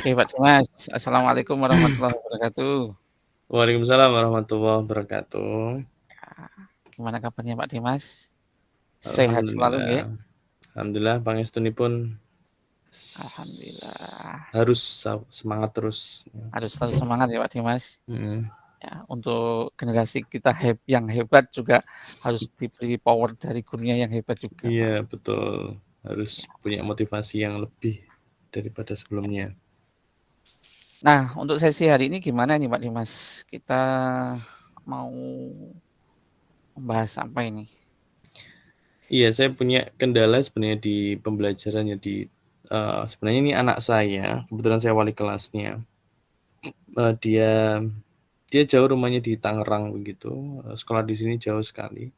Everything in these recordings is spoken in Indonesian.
Oke, Pak Dimas. Assalamualaikum warahmatullahi wabarakatuh. Waalaikumsalam warahmatullahi wabarakatuh. Ya, gimana kabarnya Pak Dimas? Sehat selalu nggih? Alhamdulillah. Alhamdulillah pangestunipun Alhamdulillah. harus semangat terus. Harus selalu semangat ya Pak Dimas. Mhm. Ya, untuk generasi kita yang hebat juga harus diberi power dari gurunya yang hebat juga, Iya, Pak. betul. Harus Ya. punya motivasi yang lebih daripada sebelumnya. Nah, untuk sesi hari ini gimana nih Pak Dimas? Kita mau membahas apa ini? Iya, saya punya kendala sebenarnya di pembelajaran ya sebenarnya ini anak saya, kebetulan saya wali kelasnya. Dia jauh rumahnya di Tangerang begitu, sekolah di sini jauh sekali.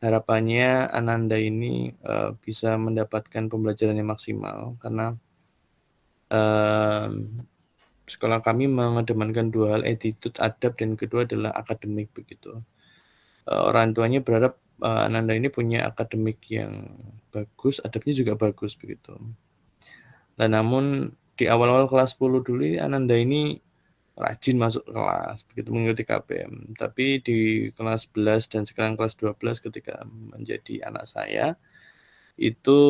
Harapannya Ananda ini, bisa mendapatkan pembelajaran yang maksimal karena, sekolah kami mengedepankan 2 hal, attitude, adab, dan kedua adalah akademik begitu. Orang tuanya berharap, Ananda ini punya akademik yang bagus, adabnya juga bagus begitu. Nah, namun di awal-awal kelas 10 dulu Ananda ini rajin masuk kelas, begitu mengikuti KBM. Tapi di kelas 11 dan sekarang kelas 12 ketika menjadi anak saya, itu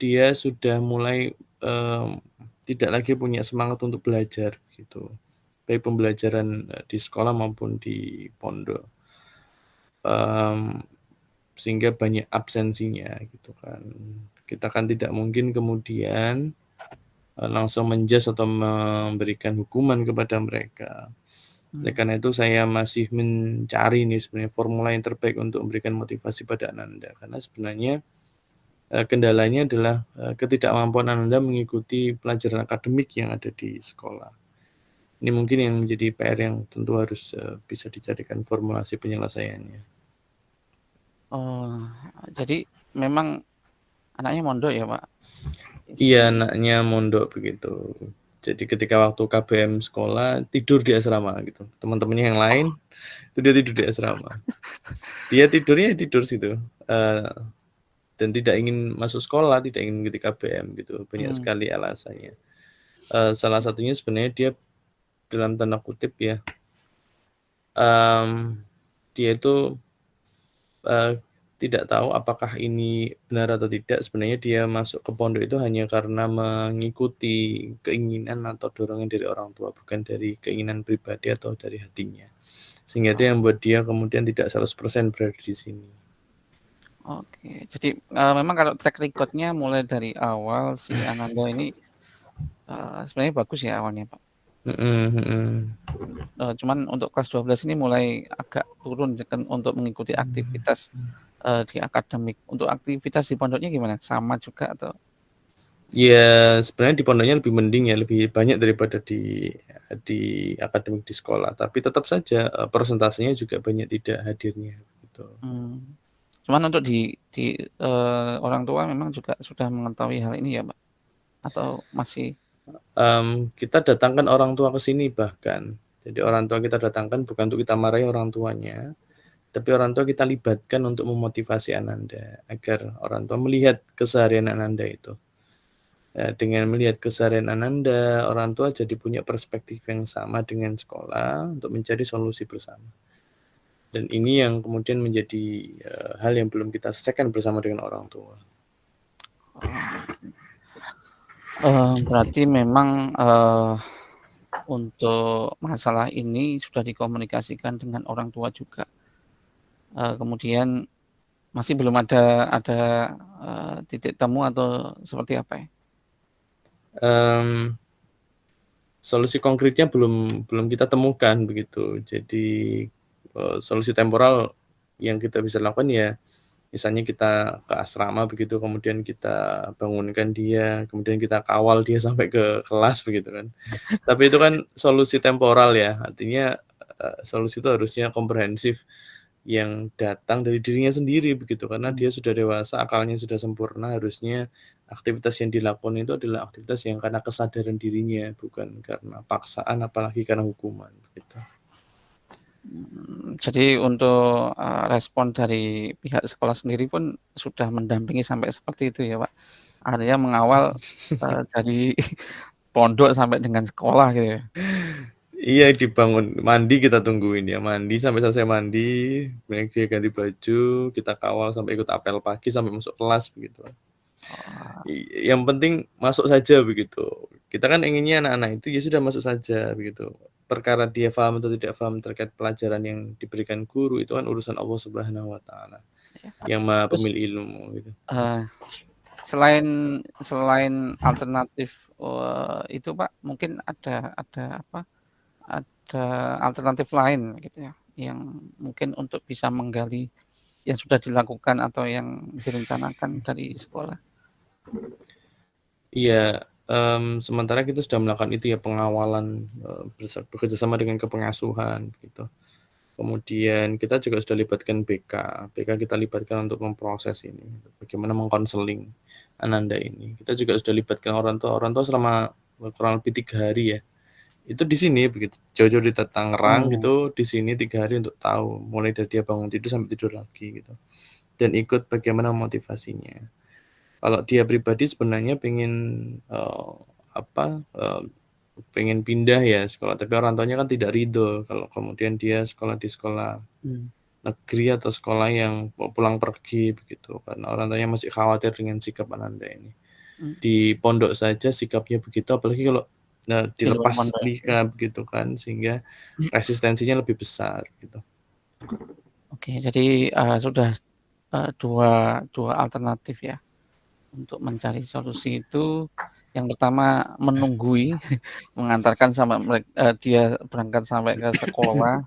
dia sudah mulai, tidak lagi punya semangat untuk belajar gitu, baik pembelajaran, di sekolah maupun di pondok. Sehingga banyak absensinya gitu kan. Kita kan tidak mungkin kemudian, langsung men-judge atau memberikan hukuman kepada mereka. Oleh Hmm. karena itu saya masih mencari nih sebenarnya formula yang terbaik untuk memberikan motivasi pada Ananda. Karena sebenarnya, kendalanya adalah, ketidakmampuan Ananda mengikuti pelajaran akademik yang ada di sekolah. Ini mungkin yang menjadi PR yang tentu harus, bisa dicarikan formulasi penyelesaiannya. Oh, jadi memang anaknya mondok ya, Pak? Iya, Si anaknya mondok begitu. Jadi ketika waktu KBM sekolah, tidur di asrama gitu. Teman-temannya yang lain, oh. itu dia tidur di asrama. Dia tidurnya tidur situ, dan tidak ingin masuk sekolah, tidak ingin mengikuti KBM gitu, banyak Hmm. sekali alasannya. Salah satunya sebenarnya dia dalam tanda kutip ya, dia itu, tidak tahu apakah ini benar atau tidak, sebenarnya dia masuk ke pondok itu hanya karena mengikuti keinginan atau dorongan dari orang tua, bukan dari keinginan pribadi atau dari hatinya. Sehingga itu Oh, yang membuat dia kemudian tidak 100% berada di sini. oke. Jadi, memang kalau track record-nya mulai dari awal si Ananda ini, sebenarnya bagus ya awalnya, Pak. Mhm mhm. Cuman untuk kelas 12 ini mulai agak turun kan untuk mengikuti aktivitas, di akademik. Untuk aktivitas di pondoknya gimana? Sama juga atau Ya sebenarnya di pondoknya lebih mending ya, lebih banyak daripada di akademik di sekolah, tapi tetap saja, persentasenya juga banyak tidak hadirnya, gitu. mmm, cuman untuk orang tua memang juga sudah mengetahui hal ini ya, Pak? Atau masih Kita datangkan orang tua ke sini bahkan. Jadi orang tua kita datangkan bukan untuk kita marahi orang tuanya, tapi orang tua kita libatkan untuk memotivasi Ananda, agar orang tua melihat keseharian Ananda itu. Dengan melihat keseharian Ananda, orang tua jadi punya perspektif yang sama dengan sekolah untuk mencari solusi bersama. Dan ini yang kemudian menjadi, hal yang belum kita selesaikan bersama dengan orang tua. oh, berarti memang, untuk masalah ini sudah dikomunikasikan dengan orang tua juga, kemudian masih belum ada, titik temu atau seperti apa ya? Mmm, Solusi konkretnya belum belum kita temukan begitu. Jadi, solusi temporal yang kita bisa lakukan ya misalnya kita ke asrama begitu, kemudian kita bangunkan dia, kemudian kita kawal dia sampai ke kelas begitu kan. Tapi itu kan solusi temporal ya, artinya, solusi itu harusnya komprehensif yang datang dari dirinya sendiri begitu, karena Mmm, dia sudah dewasa, akalnya sudah sempurna, harusnya aktivitas yang dilakukan itu adalah aktivitas yang karena kesadaran dirinya, bukan karena paksaan, apalagi karena hukuman, begitu. jadi untuk, respon dari pihak sekolah sendiri pun sudah mendampingi sampai seperti itu ya, Pak? Artinya mengawal, dari pondok sampai dengan sekolah gitu ya? Iya, dibangun mandi kita tungguin ya, mandi sampai selesai mandi, kemudian dia ganti baju, kita kawal sampai ikut apel pagi sampai masuk kelas begitu. Oh, Yang penting masuk saja begitu. Kita kan inginnya anak-anak itu ya sudah masuk saja begitu. Perkara dia paham atau tidak paham terkait pelajaran yang diberikan guru itu kan urusan Allah Subhanahu wa taala, ya. yang Maha Terus, Pemilik ilmu gitu. selain selain alternatif, itu Pak, mungkin ada apa, ada alternatif lain gitu ya, yang mungkin untuk bisa menggali yang sudah dilakukan atau yang direncanakan dari sekolah? Iya, sementara kita sudah melakukan itu ya, pengawalan, bekerja sama dengan kepengasuhan gitu. Kemudian kita juga sudah libatkan BK. BK kita libatkan untuk memproses ini, bagaimana mengkonseling Ananda ini. Kita juga sudah libatkan orang tua selama kurang lebih 3 hari ya. Itu di sini begitu, jauh-jauh di Tangerang Oh, gitu, di sini 3 hari untuk tahu, mulai dari dia bangun tidur sampai tidur lagi gitu. Dan ikut bagaimana motivasinya. Kalau dia pribadi sebenarnya pengen pengen pindah ya sekolah, tapi orang tuanya kan tidak ridho kalau kemudian dia sekolah di sekolah hmm, negeri atau sekolah yang pulang pergi begitu, karena orang tuanya masih khawatir dengan sikap Ananda ini. hmm, Di pondok saja sikapnya begitu, apalagi kalau di luar dilepas pondok. nikah begitu kan, sehingga resistensinya lebih besar gitu. Oke, jadi, sudah, dua alternatif ya untuk mencari solusi itu. Yang pertama menunggui, mengantarkan sampai dia berangkat sampai ke sekolah,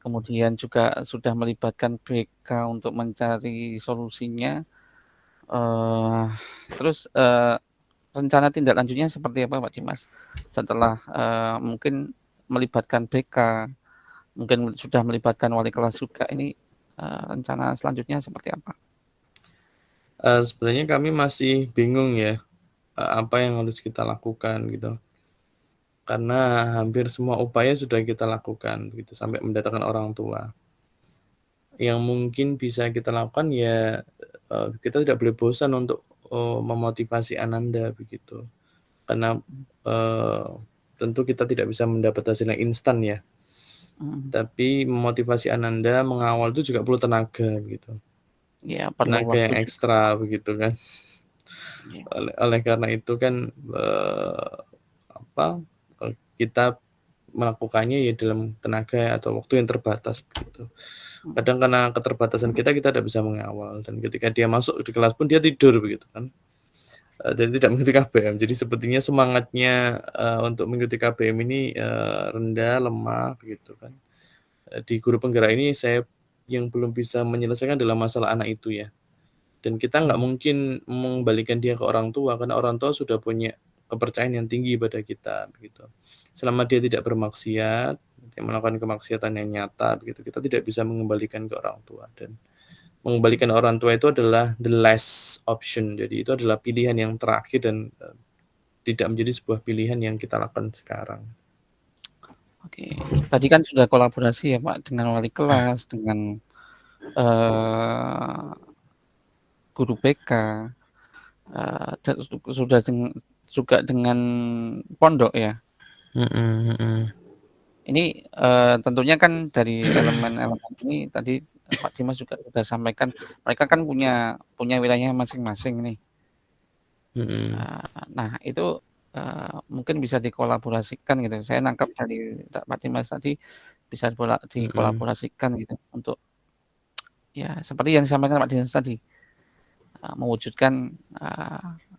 kemudian juga sudah melibatkan BK untuk mencari solusinya, eee, terus, rencana tindak lanjutnya seperti apa Pak Dimas? Setelah, mungkin melibatkan BK, mungkin sudah melibatkan wali kelas juga, ini, rencana selanjutnya seperti apa? Sebenarnya kami masih bingung ya, apa yang harus kita lakukan gitu. Karena hampir semua upaya sudah kita lakukan begitu, sampai mendatangkan orang tua. Yang mungkin bisa kita lakukan ya, kita tidak boleh bosan untuk, memotivasi Ananda begitu. Karena, eee, tentu kita tidak bisa mendapat hasil yang instan ya, Mhm, tapi memotivasi Ananda mengawal itu juga perlu tenaga gitu, iya perlu tenaga waktu yang juga, ekstra begitu kan. iya, Oleh karena itu kan, apa, kita melakukannya ya dalam tenaga atau waktu yang terbatas begitu. mhm, Kadang karena keterbatasan kita tidak bisa mengawal, dan ketika dia masuk di kelas pun dia tidur begitu kan, jadi tidak mengikuti KBM. Jadi sepertinya semangatnya, untuk mengikuti KBM ini, rendah, lemah begitu kan. Di guru penggerak ini saya yang belum bisa menyelesaikan adalah masalah anak itu ya. Dan kita nggak mhm, mungkin mengembalikan dia ke orang tua, karena orang tua sudah punya kepercayaan yang tinggi pada kita, begitu. Selama dia tidak bermaksiat, dia melakukan kemaksiatan yang nyata, begitu, kita tidak bisa mengembalikan ke orang tua. Dan mhm, mengembalikan orang tua itu adalah the last option, jadi itu adalah pilihan yang terakhir dan, tidak menjadi sebuah pilihan yang kita lakukan sekarang. oke. Tadi kan sudah kolaborasi ya Pak dengan wali kelas, dengan, eee, guru BK, dan sudah juga dengan pondok ya. Mhm mhm. Ini, tentunya kan dari elemen-elemen ini tadi, Pak Dimas juga sudah sampaikan, mereka kan punya punya wilayahnya masing-masing nih. Mhm. Nah itu, mungkin bisa dikolaborasikan gitu. Saya nangkap dari Pak Dimas tadi bisa Mhm. dikolaborasikan gitu untuk ya seperti yang disampaikan Pak Dimas tadi, mewujudkan,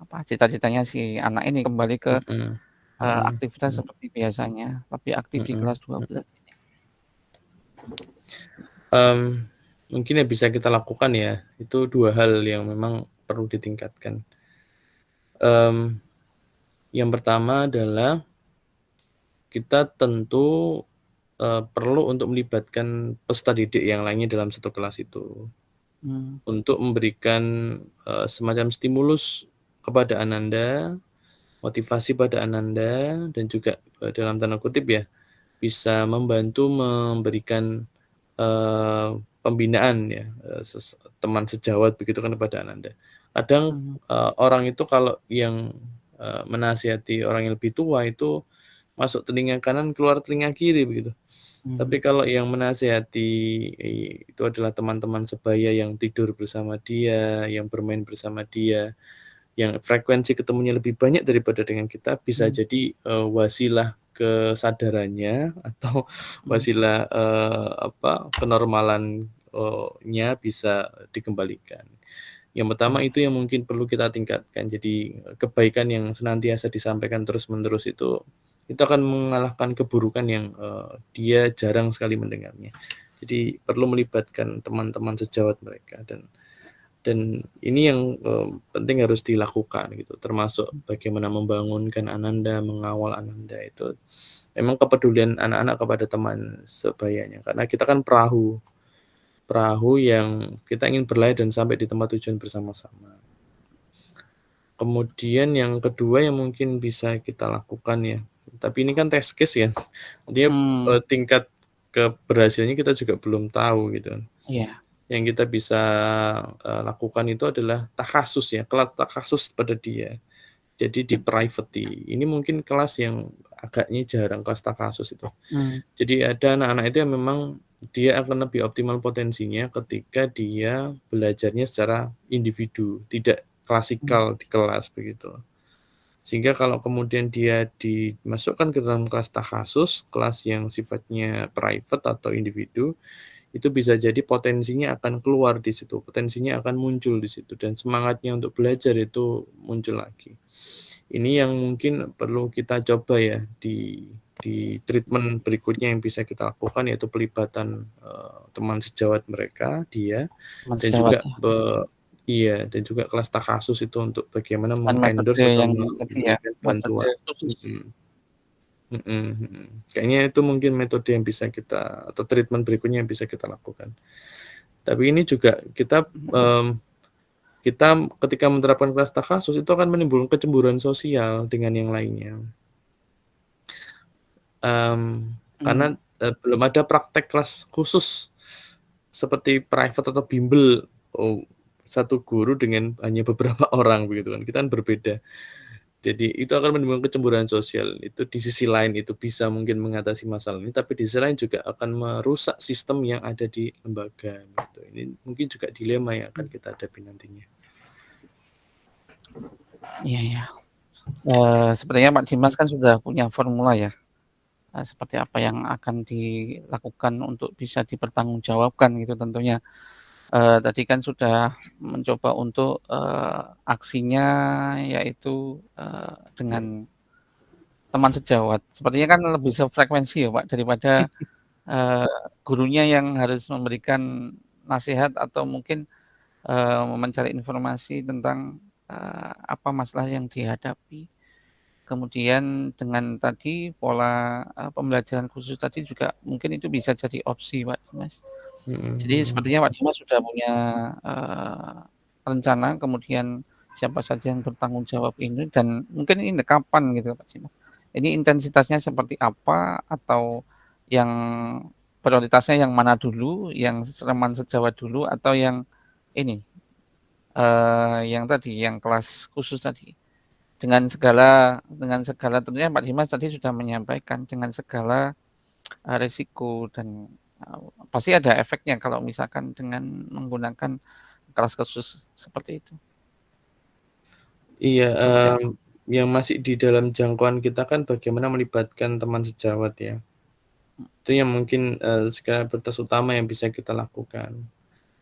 apa, cita-citanya si anak ini kembali ke, Mhm. Mhm. aktivitas Mhm. seperti biasanya, tapi aktif di Mhm. kelas 12 ini. Mmm, Mungkin yang bisa kita lakukan ya, itu 2 hal yang memang perlu ditingkatkan. Mmm, yang pertama adalah kita tentu, perlu untuk melibatkan peserta didik yang lainnya dalam satu kelas itu, Mmm, untuk memberikan, semacam stimulus kepada Ananda, motivasi pada Ananda, dan juga, dalam tanda kutip ya, bisa membantu memberikan, pembinaan ya, teman sejawat begitu kan kepada Ananda. Kadang, mhm, orang itu kalau yang menasihati orang yang lebih tua itu masuk telinga kanan, keluar telinga kiri begitu. Tapi Mhm. kalau yang menasihati itu adalah teman-teman sebaya yang tidur bersama dia, yang bermain bersama dia, yang frekuensi ketemunya lebih banyak daripada dengan kita, bisa Mhm. jadi, wasilah kesadarannya atau Mhm. wasilah, kenormalan, nya bisa dikembalikan. Yang pertama Iya. itu yang mungkin perlu kita tingkatkan. Jadi, kebaikan yang senantiasa disampaikan terus-menerus itu akan mengalahkan keburukan yang, dia jarang sekali mendengarnya. Jadi perlu melibatkan teman-teman sejawat mereka dan ini yang, penting harus dilakukan gitu, termasuk bagaimana membangunkan Ananda, mengawal Ananda itu memang kepedulian anak-anak kepada teman sebayanya. Karena kita kan perahu yang kita ingin berlayar dan sampai di tempat tujuan bersama-sama. Kemudian yang kedua yang mungkin bisa kita lakukan ya, tapi ini kan test case ya, artinya, Mmm. tingkat keberhasilannya kita juga belum tahu gitu. Iya. Yang kita bisa, lakukan itu adalah takhasus ya, kelas takhasus pada dia. Jadi di-private-i. Ini mungkin kelas yang agaknya jarang, kelas takhasus itu. Mmm. Jadi ada anak-anak itu yang memang dia akan lebih optimal potensinya ketika dia belajarnya secara individu, tidak Mmm. klasikal di kelas begitu. Sehingga kalau kemudian dia dimasukkan ke dalam kelas takhasus, kelas yang sifatnya private atau individu, itu bisa jadi potensinya akan keluar di situ, potensinya akan muncul di situ dan semangatnya untuk belajar itu muncul lagi. Ini yang mungkin perlu kita coba ya di treatment berikutnya yang bisa kita lakukan yaitu pelibatan, teman sejawat mereka, dia, Teman dan sejawat juga ya. iya, dan juga kelas takhasus itu untuk bagaimana Dan metode meng-endorse atau yang tadi ya, memberikan metode bantuan. khusus. Mhm. Mhm mhm. Kayaknya itu mungkin metode yang bisa kita atau treatment berikutnya yang bisa kita lakukan. Tapi ini juga kita ketika menerapkan kelas takhasus itu akan menimbulkan kecemburuan sosial dengan yang lainnya. Mmm. Karena, belum ada praktek kelas khusus seperti private atau bimbel, satu guru dengan hanya beberapa orang begitu kan, kita kan berbeda. Jadi itu akan menimbulkan kecemburuan sosial, itu di sisi lain itu bisa mungkin mengatasi masalah ini, tapi di sisi lain juga akan merusak sistem yang ada di lembaga gitu. Ini mungkin juga dilema yang akan kita hadapi nantinya. Iya iya. Sepertinya Pak Dimas kan sudah punya formula ya, seperti apa yang akan dilakukan untuk bisa dipertanggungjawabkan gitu tentunya. Tadi kan sudah mencoba untuk, aksinya yaitu, dengan teman sejawat. Sepertinya kan lebih sefrekuensi ya Pak, daripada, eee, gurunya yang harus memberikan nasihat atau mungkin, mencari informasi tentang, apa masalah yang dihadapi. Kemudian dengan tadi pola, pembelajaran khusus tadi juga mungkin itu bisa jadi opsi Pak Dimas. Mhm Jadi mhm. sepertinya Pak Dimas sudah punya, eee, rencana, kemudian siapa saja yang bertanggung jawab ini dan mungkin ini kapan gitu Pak Dimas. Ini intensitasnya seperti apa atau yang prioritasnya yang mana dulu, yang teman sejawat dulu atau yang ini, yang tadi, yang kelas khusus tadi? Dengan segala tentunya Pak Dimas tadi sudah menyampaikan dengan segala, resiko dan, pasti ada efeknya kalau misalkan dengan menggunakan kelas khusus seperti itu. Iya, Seperti apa? yang masih di dalam jangkauan kita kan bagaimana melibatkan teman sejawat ya. Itu yang mungkin, skala prioritas utama yang bisa kita lakukan.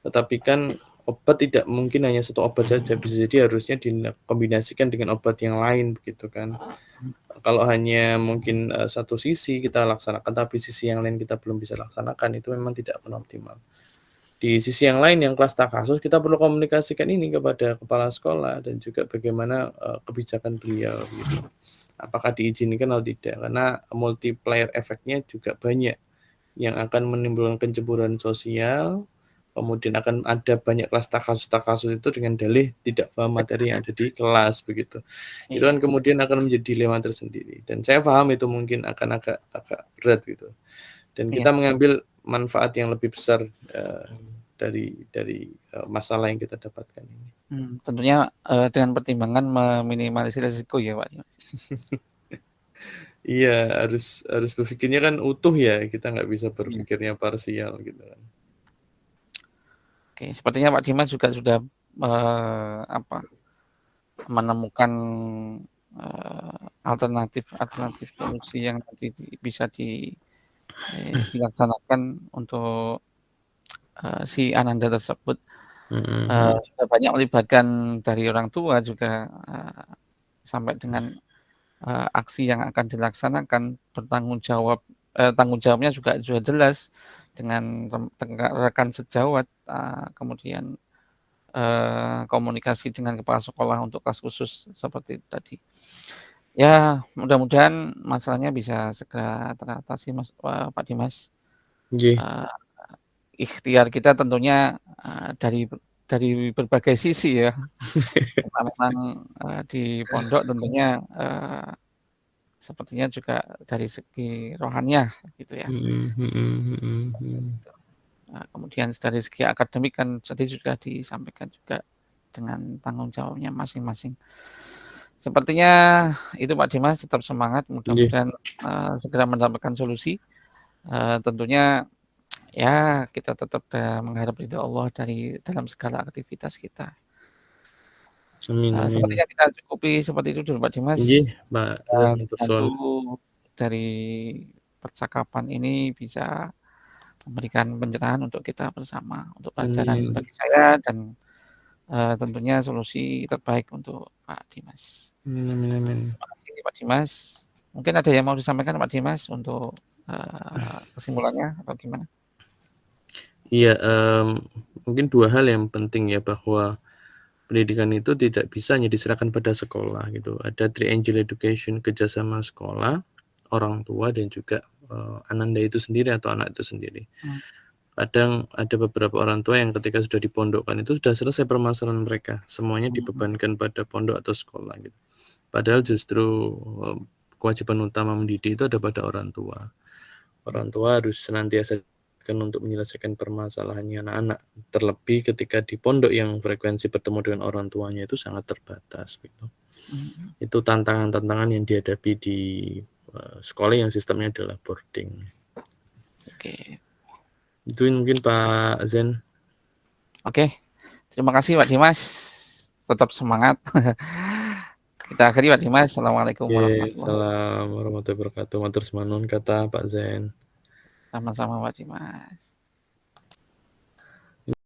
Tetapi kan obat tidak mungkin hanya satu obat saja, bisa jadi harusnya dikombinasikan dengan obat yang lain begitu kan. Mhm. Kalau hanya mungkin, satu sisi kita laksanakan, tapi sisi yang lain kita belum bisa laksanakan, itu memang tidak akan optimal. Di sisi yang lain yang kelas kasus kita perlu komunikasikan ini kepada kepala sekolah dan juga bagaimana, kebijakan beliau gitu. Apakah diizinkan atau tidak, karena multiplier efeknya juga banyak yang akan menimbulkan kecemburuan sosial, kemudian akan ada banyak kelas kasus-kasus itu dengan dalih tidak paham materi yang ada di kelas begitu. Itu kan Iya kemudian akan menjadi dilema tersendiri dan saya paham itu mungkin akan agak agak berat gitu dan iya kita mengambil manfaat yang lebih besar, dari masalah yang kita dapatkan ini. Tentunya, dengan pertimbangan meminimalisir resiko ya, Pak, ya. Iya, harus berpikirnya kan utuh ya, kita nggak bisa Iya. berpikirnya parsial gitu kan. Oke, sepertinya Pak Dimas juga sudah, apa, menemukan, alternatif solusi yang nanti bisa dilaksanakan untuk, si Ananda tersebut. Mhm mhm. Sudah banyak melibatkan dari orang tua juga, sampai dengan, aksi yang akan dilaksanakan, tanggung jawabnya juga sudah jelas dengan rekan sejawat, kemudian, komunikasi dengan kepala sekolah untuk kelas khusus seperti itu tadi. Ya, mudah-mudahan masalahnya bisa segera teratasi Mas, Pak Dimas. Nggih. Eee, Ikhtiar kita tentunya, dari berbagai sisi ya. Karena memang, di pondok tentunya, sepertinya juga dari segi rohaniah gitu ya, Mhm mhm mhm mhm. gitu. Kemudian dari segi akademik kan tadi sudah disampaikan juga dengan tanggung jawabnya masing-masing. Sepertinya itu Pak Dimas, tetap semangat Nggih. mudah-mudahan, segera mendapatkan solusi, tentunya ya kita tetap mengharap ridho Allah dalam segala aktivitas kita. Amin amin. Sepertinya kita cukupi seperti itu dulu Pak Dimas. Nggih, Pak Zan, matur Terbantu suwun. dari percakapan ini bisa memberikan pencerahan untuk kita bersama, untuk pelajaran Amin. bagi saya dan, tentunya solusi terbaik untuk Pak Dimas. Amin amin amin. Terima kasih Pak Dimas. Mungkin ada yang mau disampaikan Pak Dimas untuk, kesimpulannya atau gimana? Iya, mungkin 2 hal yang penting ya, bahwa pendidikan itu tidak bisa hanya diserahkan pada sekolah gitu. Ada triangle education, kerjasama sekolah, orang tua, dan juga, ananda itu sendiri atau anak itu sendiri. Mmm, Kadang ada beberapa orang tua yang ketika sudah dipondokkan itu sudah selesai permasalahan mereka, semuanya mhm dibebankan pada pondok atau sekolah gitu. Padahal justru, kewajiban utama mendidik itu ada pada orang tua. mhm Orang tua harus senantiasa kan untuk menyelesaikan permasalahannya anak-anak, terlebih ketika di pondok yang frekuensi bertemu dengan orang tuanya itu sangat terbatas gitu. mhm. Itu tantangan-tantangan yang dihadapi di, sekolah yang sistemnya adalah boarding. Oke Itu mungkin Pak Zen. oke. Terima kasih Pak Dimas, tetap semangat. Kita akhiri Pak Dimas. Assalamualaikum Oke, warahmatullahi wabarakatuh. salam warahmatullahi wabarakatuh. Matur sembah nuwun kata Pak Zen. Sama-sama Pak Dimas.